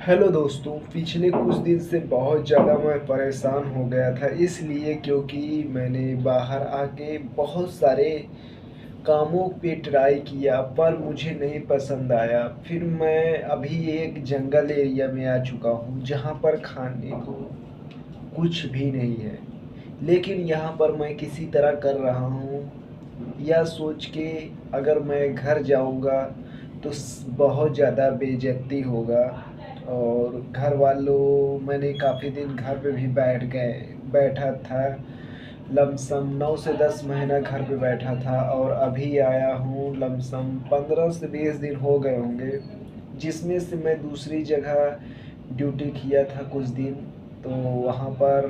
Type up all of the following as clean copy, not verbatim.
Hello दोस्तों, पिछले कुछ दिन से बहुत ज़्यादा मैं परेशान हो गया था इसलिए क्योंकि मैंने बाहर आके बहुत सारे कामों पे ट्राई किया पर मुझे नहीं पसंद आया। फिर मैं अभी एक जंगल एरिया में आ चुका हूँ जहाँ पर खाने को कुछ भी नहीं है। लेकिन यहाँ पर मैं किसी तरह कर रहा हूँ, यह सोच के अगर मैं घर जाऊँगा तो बहुत ज़्यादा बेइज्जती होगा। और घर वालों मैंने काफ़ी दिन घर पे भी बैठा था। लमसम 9 से 10 महीना घर पे बैठा था और अभी आया हूँ, लमसम 15 से 20 दिन हो गए होंगे, जिसमें से मैं दूसरी जगह ड्यूटी किया था कुछ दिन। तो वहाँ पर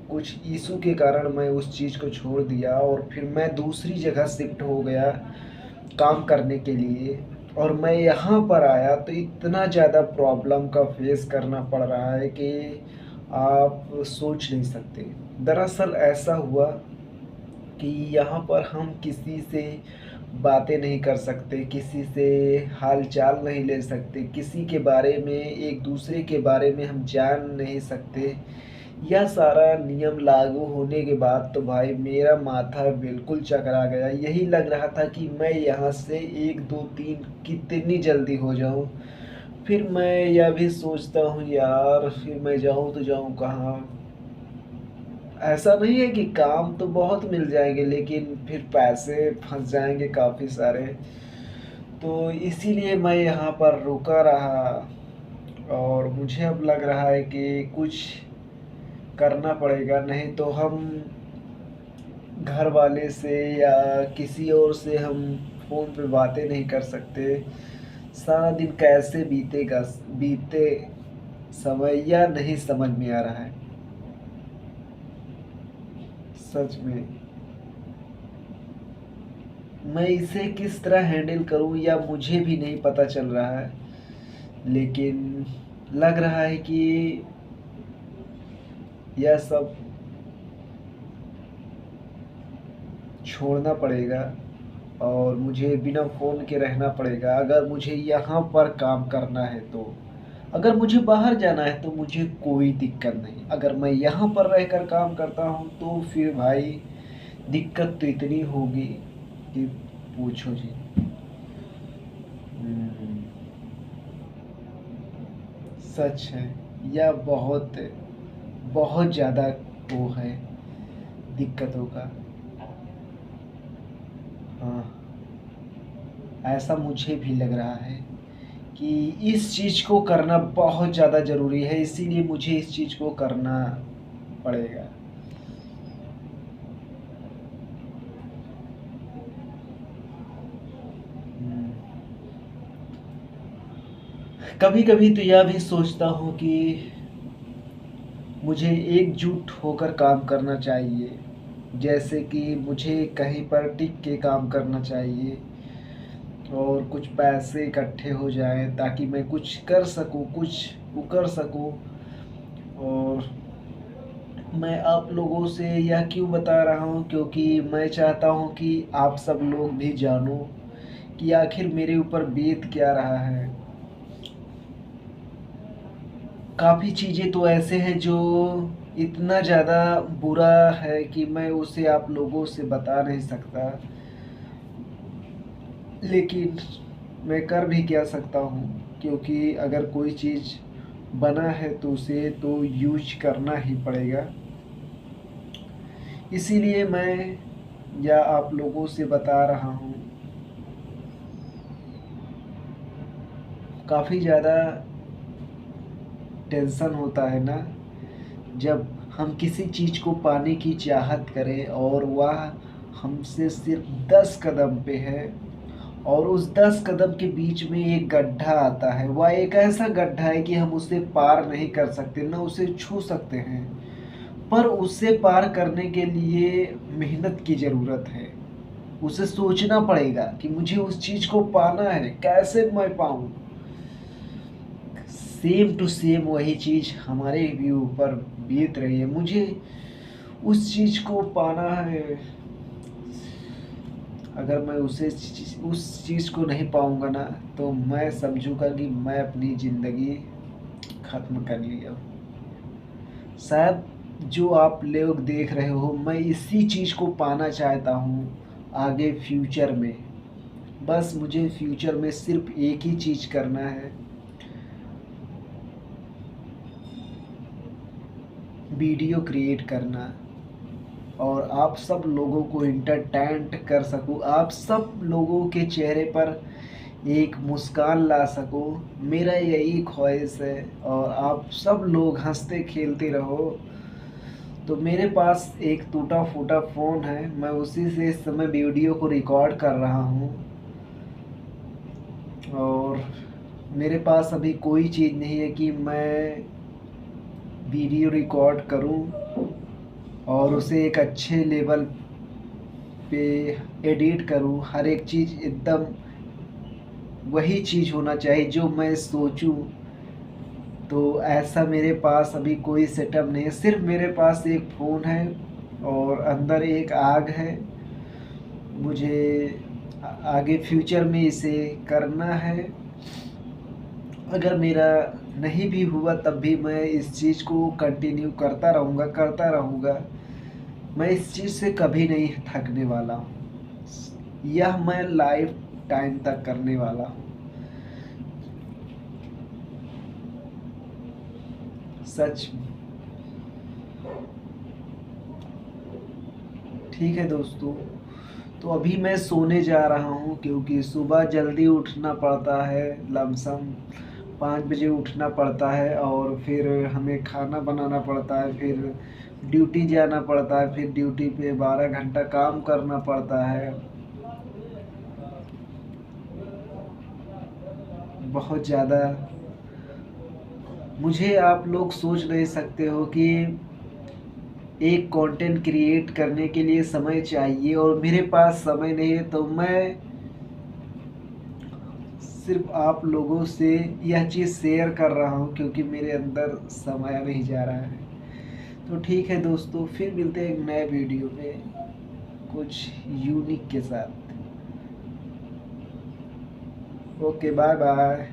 कुछ इशू के कारण मैं उस चीज़ को छोड़ दिया और फिर मैं दूसरी जगह शिफ्ट हो गया काम करने के लिए। और मैं यहाँ पर आया तो इतना ज़्यादा प्रॉब्लम का फेस करना पड़ रहा है कि आप सोच नहीं सकते। दरअसल ऐसा हुआ कि यहाँ पर हम किसी से बातें नहीं कर सकते, किसी से हाल-चाल नहीं ले सकते, किसी के बारे में एक दूसरे के बारे में हम जान नहीं सकते। यह सारा नियम लागू होने के बाद तो भाई मेरा माथा बिल्कुल चकरा गया। यही लग रहा था कि मैं यहाँ से 1, 2, 3 कितनी जल्दी हो जाऊँ। फिर मैं यह भी सोचता हूँ यार, फिर मैं जाऊँ तो जाऊँ कहाँ? ऐसा नहीं है कि काम तो बहुत मिल जाएँगे लेकिन फिर पैसे फँस जाएँगे काफ़ी सारे। तो इसीलिए मैं यहाँ पर रुका रहा और मुझे अब लग रहा है कि कुछ करना पड़ेगा, नहीं तो हम घर वाले से या किसी और से हम फ़ोन पे बातें नहीं कर सकते। सारा दिन कैसे बीते समय या नहीं समझ में आ रहा है। सच में मैं इसे किस तरह हैंडल करूँ या मुझे भी नहीं पता चल रहा है। लेकिन लग रहा है कि यह सब छोड़ना पड़ेगा और मुझे बिना फ़ोन के रहना पड़ेगा अगर मुझे यहाँ पर काम करना है तो। अगर मुझे बाहर जाना है तो मुझे कोई दिक्कत नहीं। अगर मैं यहाँ पर रहकर काम करता हूँ तो फिर भाई दिक्कत तो इतनी होगी कि पूछो जी। हुँ, सच है। यह बहुत ज़्यादा वो है दिक्कतों का। हाँ, ऐसा मुझे भी लग रहा है कि इस चीज़ को करना बहुत ज़्यादा ज़रूरी है, इसीलिए मुझे इस चीज़ को करना पड़ेगा। हुँ, कभी-कभी तो यह भी सोचता हूँ कि मुझे एकजुट होकर काम करना चाहिए। जैसे कि मुझे कहीं पर टिक के काम करना चाहिए और कुछ पैसे इकट्ठे हो जाएँ ताकि मैं कुछ कर सकूँ, कुछ वो कर सकूँ। और मैं आप लोगों से यह क्यों बता रहा हूँ, क्योंकि मैं चाहता हूँ कि आप सब लोग भी जानो कि आखिर मेरे ऊपर बीत क्या रहा है। काफ़ी चीज़ें तो ऐसे हैं जो इतना ज़्यादा बुरा है कि मैं उसे आप लोगों से बता नहीं सकता। लेकिन मैं कर भी क्या सकता हूँ, क्योंकि अगर कोई चीज़ बना है तो उसे तो यूज़ करना ही पड़ेगा। इसीलिए मैं या आप लोगों से बता रहा हूँ। काफ़ी ज़्यादा टेंशन होता है ना, जब हम किसी चीज़ को पाने की चाहत करें और वह हमसे सिर्फ़ 10 कदम पे है और उस 10 कदम के बीच में एक गड्ढा आता है। वह एक ऐसा गड्ढा है कि हम उसे पार नहीं कर सकते, ना उसे छू सकते हैं। पर उसे पार करने के लिए मेहनत की ज़रूरत है। उसे सोचना पड़ेगा कि मुझे उस चीज़ को पाना है, कैसे मैं पाऊँ? सेम टू सेम वही चीज़ हमारे भी ऊपर बीत रही है। मुझे उस चीज़ को पाना है। अगर मैं उस चीज़ को नहीं पाऊँगा ना, तो मैं समझूँगा कि मैं अपनी ज़िंदगी ख़त्म कर लिया हूँ। शायद जो आप लोग देख रहे हो, मैं इसी चीज़ को पाना चाहता हूँ आगे फ्यूचर में। बस मुझे फ्यूचर में सिर्फ़ एक ही चीज़ करना है, वीडियो क्रिएट करना, और आप सब लोगों को एंटरटेन कर सकूँ, आप सब लोगों के चेहरे पर एक मुस्कान ला सकूँ, मेरा यही ख्वाहिश है। और आप सब लोग हँसते खेलते रहो। तो मेरे पास एक टूटा-फूटा फ़ोन है, मैं उसी से इस समय वीडियो को रिकॉर्ड कर रहा हूँ। और मेरे पास अभी कोई चीज़ नहीं है कि मैं वीडियो रिकॉर्ड करूँ और उसे एक अच्छे लेवल पे एडिट करूँ। हर एक चीज़ एकदम वही चीज़ होना चाहिए जो मैं सोचूँ। तो ऐसा मेरे पास अभी कोई सेटअप नहीं है, सिर्फ़ मेरे पास एक फ़ोन है और अंदर एक आग है। मुझे आगे फ्यूचर में इसे करना है। अगर मेरा नहीं भी हुआ तब भी मैं इस चीज़ को कंटिन्यू करता रहूँगा। मैं इस चीज़ से कभी नहीं थकने वाला हूँ। यह मैं लाइफ़ टाइम तक करने वाला हूँ। सच। ठीक है दोस्तों, तो अभी मैं सोने जा रहा हूँ क्योंकि सुबह जल्दी उठना पड़ता है। लमसम 5 बजे उठना पड़ता है और फिर हमें खाना बनाना पड़ता है, फिर ड्यूटी जाना पड़ता है, फिर ड्यूटी पे 12 घंटा काम करना पड़ता है। बहुत ज़्यादा। मुझे आप लोग सोच नहीं सकते हो कि एक कंटेंट क्रिएट करने के लिए समय चाहिए और मेरे पास समय नहीं है, तो मैं सिर्फ़ आप लोगों से यह चीज़ शेयर कर रहा हूँ क्योंकि मेरे अंदर समाया नहीं जा रहा है। तो ठीक है दोस्तों, फिर मिलते हैं एक नए वीडियो में कुछ यूनिक के साथ। Okay, bye bye.